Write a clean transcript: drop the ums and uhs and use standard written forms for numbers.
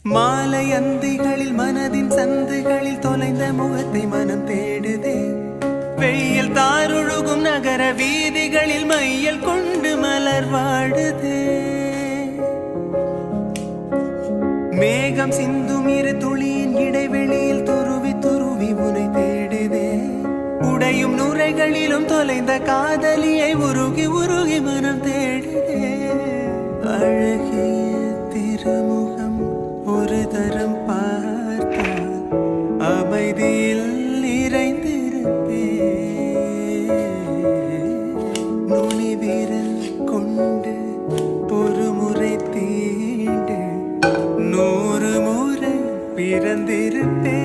மாலை அந்திகளில் மனதின் சந்துகளில் தொலைந்த முகத்தை மனம் தேடுதே. வெயில் தாருழுகும் நகர வீதிகளில் மையல் கொண்டு மலர் வாடுதே. மேகம் சிந்தும் இரு துளியின் இடைவெளியில் துருவி துருவி உனை தேடுதே. உடையும் நுரைகளிலும் தொலைந்த காதலியை உருகி உருகி மனம் தேடுதே. அழகிய திருமுகம் ஒரு தரம் பார்த்தால் அமைதியில் நிறைந்திருப்பே. நுனி விரல் கொண்டு ஒரு முறை தீண்டு 100 முறை பிறந்திருப்பே.